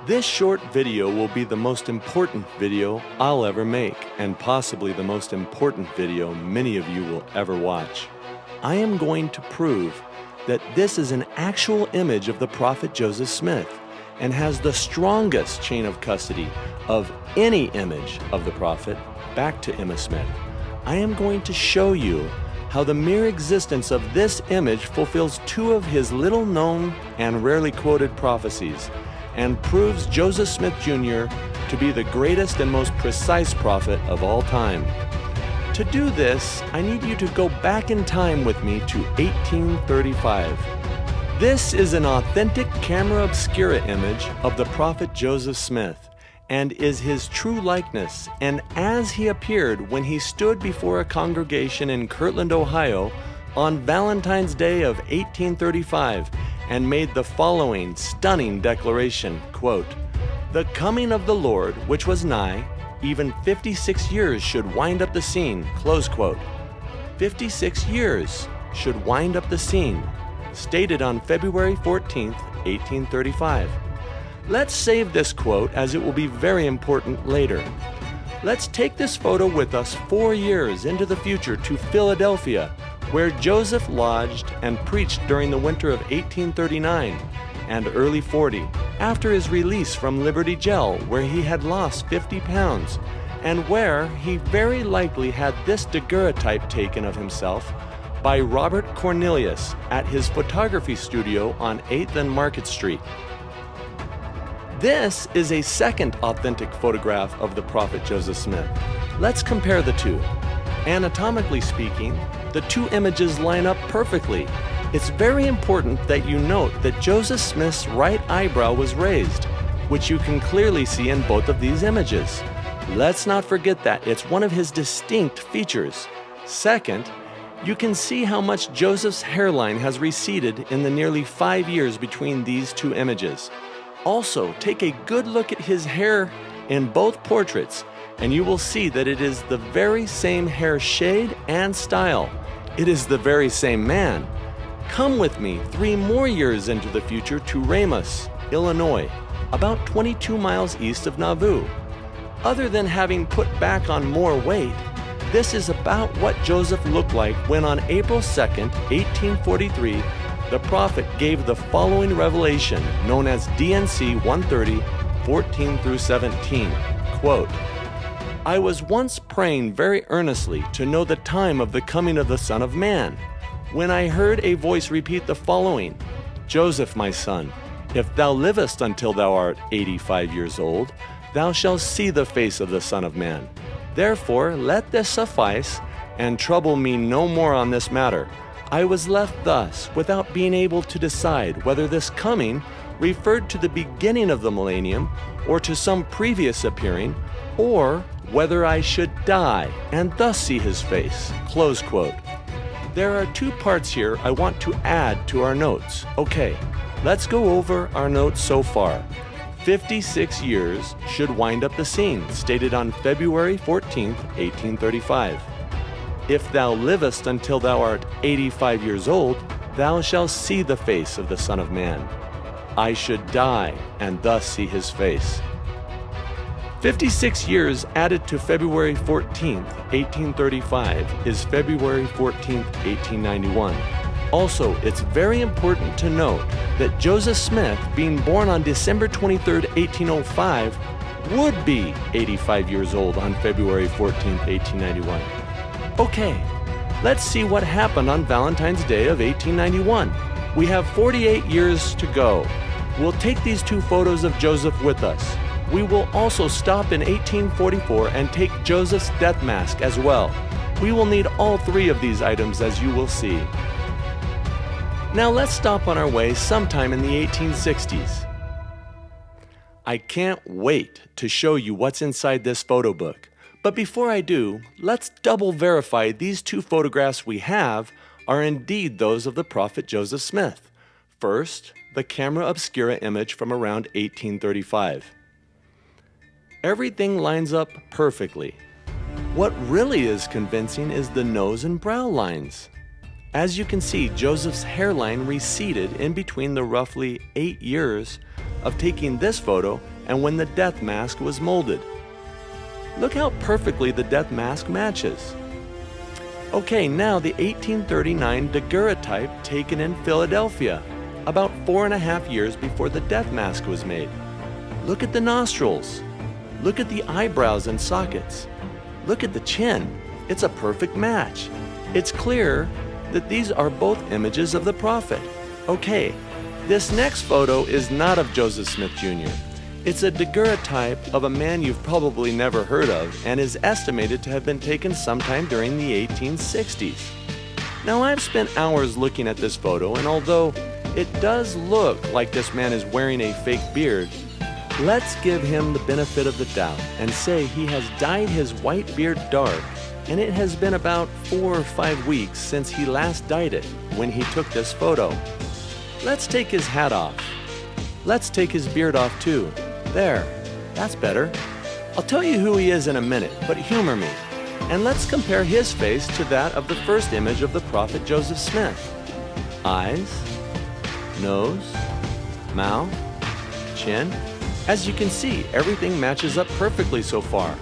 This short video will be the most important video I'll ever make, and possibly the most important video many of you will ever watch. I am going to prove that this is an actual image of the prophet Joseph Smith and has the strongest chain of custody of any image of the prophet back to Emma Smith. I am going to show you how the mere existence of this image fulfills two of his little-known and rarely quoted prophecies and proves Joseph Smith Jr. to be the greatest and most precise prophet of all time. To do this, I need you to go back in time with me to 1835. This is an authentic camera obscura image of the prophet Joseph Smith and is his true likeness, and as he appeared when he stood before a congregation in Kirtland, Ohio on Valentine's Day of 1835 and made the following stunning declaration, quote, "The coming of the Lord, which was nigh, even 56 years should wind up the scene," close quote. 56 years should wind up the scene, stated on February 14th, 1835. Let's save this quote as it will be very important later. Let's take this photo with us 4 years into the future to Philadelphia, where Joseph lodged and preached during the winter of 1839 and early 40, after his release from Liberty Jail, where he had lost 50 pounds, and where he very likely had this daguerreotype taken of himself by Robert Cornelius at his photography studio on 8th and Market Street. This is a second authentic photograph of the prophet Joseph Smith. Let's compare the two. Anatomically speaking, the two images line up perfectly. It's very important that you note that Joseph Smith's right eyebrow was raised, which you can clearly see in both of these images. Let's not forget that it's one of his distinct features. Second, you can see how much Joseph's hairline has receded in the nearly 5 years between these two images. Also, take a good look at his hair in both portraits, and you will see that it is the very same hair shade and style. It is the very same man. Come with me 3 more years into the future to Ramus, Illinois, about 22 miles east of Nauvoo. Other than having put back on more weight, this is about what Joseph looked like when on April 2nd, 1843, the prophet gave the following revelation known as DNC 130, 14 through 17, quote, "I was once praying very earnestly to know the time of the coming of the Son of Man, when I heard a voice repeat the following, 'Joseph, my son, if thou livest until thou art 85 years old, thou shalt see the face of the Son of Man. Therefore let this suffice, and trouble me no more on this matter.' I was left thus, without being able to decide whether this coming referred to the beginning of the millennium or to some previous appearing, or whether I should die and thus see his face." Close quote. There are 2 parts here I want to add to our notes. Okay, let's go over our notes so far. 56 years should wind up the scene, stated on February 14th, 1835. "If thou livest until thou art 85 years old, thou shalt see the face of the Son of Man. I should die and thus see his face." 56 years added to February 14th, 1835 is February 14th, 1891. Also, it's very important to note that Joseph Smith, being born on December 23rd, 1805, would be 85 years old on February 14th, 1891. Okay, let's see what happened on Valentine's Day of 1891. We have 48 years to go. We'll take these 2 photos of Joseph with us. We will also stop in 1844 and take Joseph's death mask as well. We will need all 3 of these items, as you will see. Now let's stop on our way sometime in the 1860s. I can't wait to show you what's inside this photo book. But before I do, let's double verify these 2 photographs we have are indeed those of the prophet Joseph Smith. First, the camera obscura image from around 1835. Everything lines up perfectly. What really is convincing is the nose and brow lines. As you can see, Joseph's hairline receded in between the roughly 8 years of taking this photo and when the death mask was molded. Look how perfectly the death mask matches. Okay, now the 1839 daguerreotype taken in Philadelphia, about 4.5 years before the death mask was made. Look at the nostrils. Look at the eyebrows and sockets. Look at the chin. It's a perfect match. It's clear that these are both images of the prophet. Okay, this next photo is not of Joseph Smith Jr. It's a daguerreotype of a man you've probably never heard of and is estimated to have been taken sometime during the 1860s. Now, I've spent hours looking at this photo, and although it does look like this man is wearing a fake beard, let's give him the benefit of the doubt and say he has dyed his white beard dark, and it has been about 4 or 5 weeks since he last dyed it when he took this photo. Let's take his hat off. Let's take his beard off too. There, that's better. I'll tell you who he is in a minute, but humor me. And let's compare his face to that of the first image of the prophet Joseph Smith. Eyes, nose, mouth, chin. As you can see, everything matches up perfectly so far.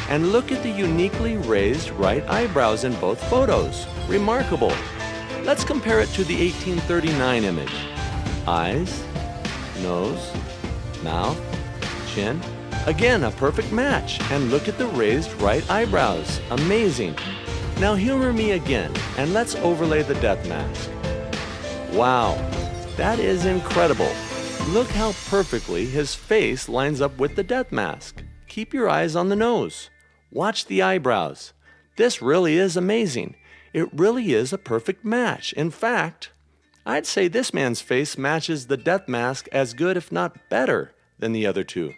And look at the uniquely raised right eyebrows in both photos. Remarkable. Let's compare it to the 1839 image. Eyes, nose, mouth, chin. Again, a perfect match. And look at the raised right eyebrows. Amazing. Now humor me again, and let's overlay the death mask. Wow, that is incredible. Look how perfectly his face lines up with the death mask. Keep your eyes on the nose. Watch the eyebrows. This really is amazing. It really is a perfect match. In fact, I'd say this man's face matches the death mask as good, if not better, than the other two.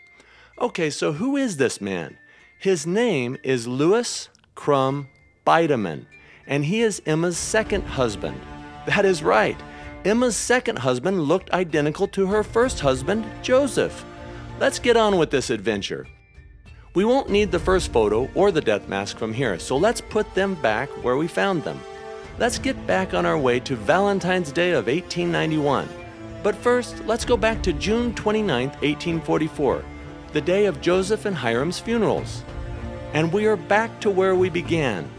Okay, so who is this man? His name is Louis Crum Bidamon, and he is Emma's second husband. That is right. Emma's second husband looked identical to her first husband, Joseph. Let's get on with this adventure. We won't need the first photo or the death mask from here, so let's put them back where we found them. Let's get back on our way to Valentine's Day of 1891. But first, let's go back to June 29, 1844, the day of Joseph and Hiram's funerals. And we are back to where we began.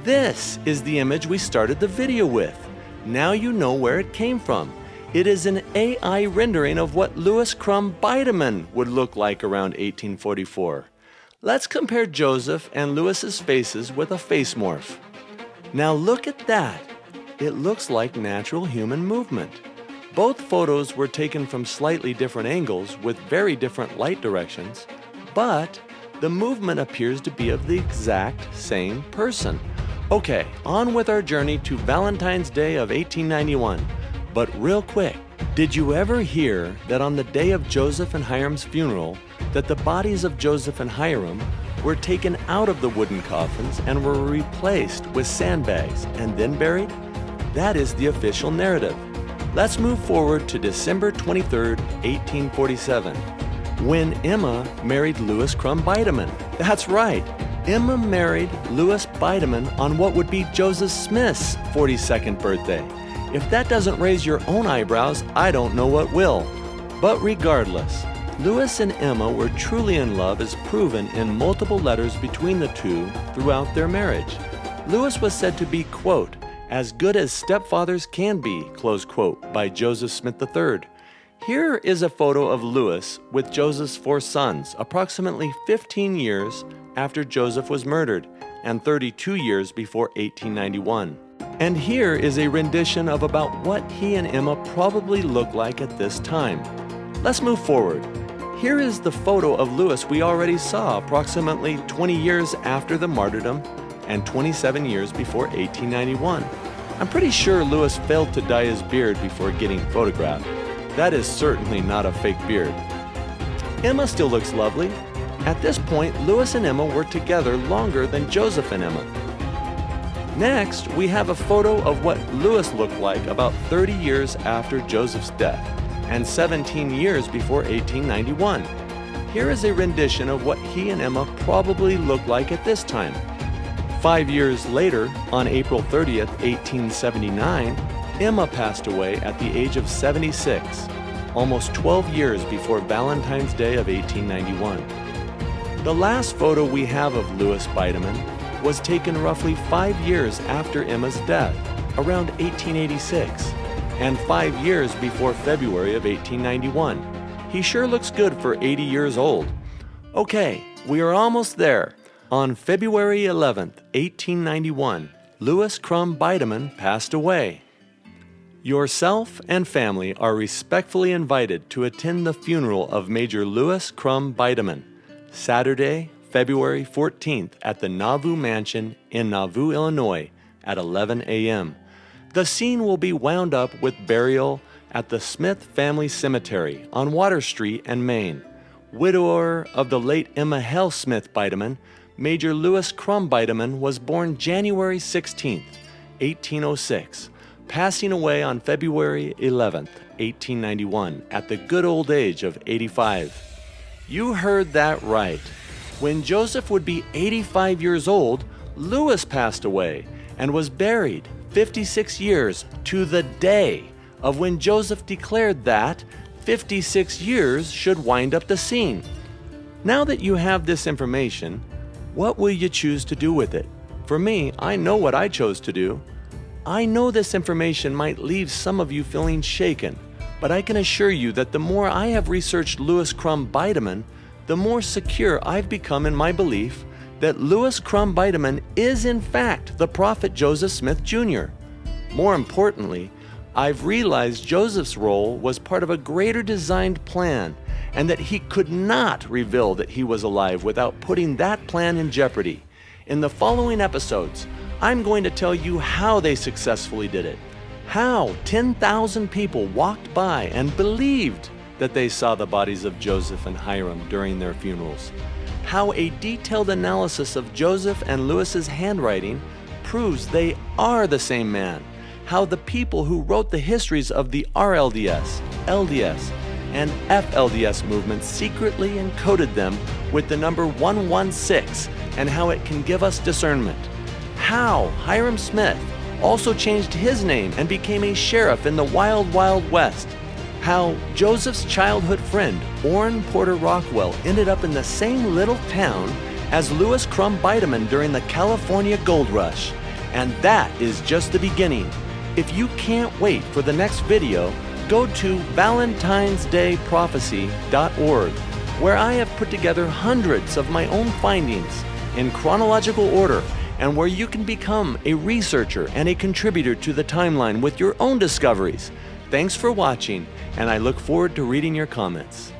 This is the image we started the video with. Now you know where it came from. It is an AI rendering of what Louis Crum Bidamon would look like around 1844. Let's compare Joseph and Louis's faces with a face morph. Now look at that. It looks like natural human movement. Both photos were taken from slightly different angles with very different light directions, but the movement appears to be of the exact same person. Okay, on with our journey to Valentine's Day of 1891. But real quick, did you ever hear that on the day of Joseph and Hiram's funeral, that the bodies of Joseph and Hiram were taken out of the wooden coffins and were replaced with sandbags and then buried? That is the official narrative. Let's move forward to December 23, 1847, when Emma married Louis Crum Bidamon. That's right, Emma married Louis Bidamon on what would be Joseph Smith's 42nd birthday. If that doesn't raise your own eyebrows, I don't know what will. But regardless, Louis and Emma were truly in love as proven in multiple letters between the two throughout their marriage. Louis was said to be, quote, as good as stepfathers can be, close quote, by Joseph Smith III. Here is a photo of Louis with Joseph's 4 sons, approximately 15 years after Joseph was murdered and 32 years before 1891. And here is a rendition of about what he and Emma probably looked like at this time. Let's move forward. Here is the photo of Louis we already saw approximately 20 years after the martyrdom and 27 years before 1891. I'm pretty sure Louis failed to dye his beard before getting photographed. That is certainly not a fake beard. Emma still looks lovely. At this point, Louis and Emma were together longer than Joseph and Emma. Next, we have a photo of what Louis looked like about 30 years after Joseph's death and 17 years before 1891. Here is a rendition of what he and Emma probably looked like at this time. 5 years later, on April 30th, 1879, Emma passed away at the age of 76. almost 12 years before Valentine's Day of 1891. The last photo we have of Louis Bidamon was taken roughly 5 years after Emma's death, around 1886, and 5 years before February of 1891. He sure looks good for 80 years old. Okay, we are almost there. On February 11th, 1891, Louis Crum Bidamon passed away. Yourself and family are respectfully invited to attend the funeral of Major Louis Crum Bidamon, Saturday, February 14th at the Nauvoo Mansion in Nauvoo, Illinois at 11 a.m. The scene will be wound up with burial at the Smith Family Cemetery on Water Street and Main. Widower of the late Emma Hale Smith Bidamon, Major Louis Crum Bidamon was born January 16, 1806, passing away on February 11, 1891, at the good old age of 85. You heard that right. When Joseph would be 85 years old, Louis passed away and was buried 56 years to the day of when Joseph declared that 56 years should wind up the scene. Now that you have this information, what will you choose to do with it? For me, I know what I chose to do. I know this information might leave some of you feeling shaken, but I can assure you that the more I have researched Louis Crum Bidamon, the more secure I've become in my belief that Louis Crum Bidamon is in fact the prophet Joseph Smith Jr. More importantly, I've realized Joseph's role was part of a greater designed plan, and that he could not reveal that he was alive without putting that plan in jeopardy. In the following episodes, I'm going to tell you how they successfully did it, how 10,000 people walked by and believed that they saw the bodies of Joseph and Hiram during their funerals, how a detailed analysis of Joseph and Louis's handwriting proves they are the same man, how the people who wrote the histories of the RLDS, LDS, and FLDS movements secretly encoded them with the number 116, and how it can give us discernment. How Hiram Smith also changed his name and became a sheriff in the Wild Wild West. How Joseph's childhood friend, Orrin Porter Rockwell, ended up in the same little town as Louis Crum Bidamon during the California Gold Rush. And that is just the beginning. If you can't wait for the next video, go to valentinesdayprophecy.org, where I have put together hundreds of my own findings in chronological order, and where you can become a researcher and a contributor to the timeline with your own discoveries. Thanks for watching, and I look forward to reading your comments.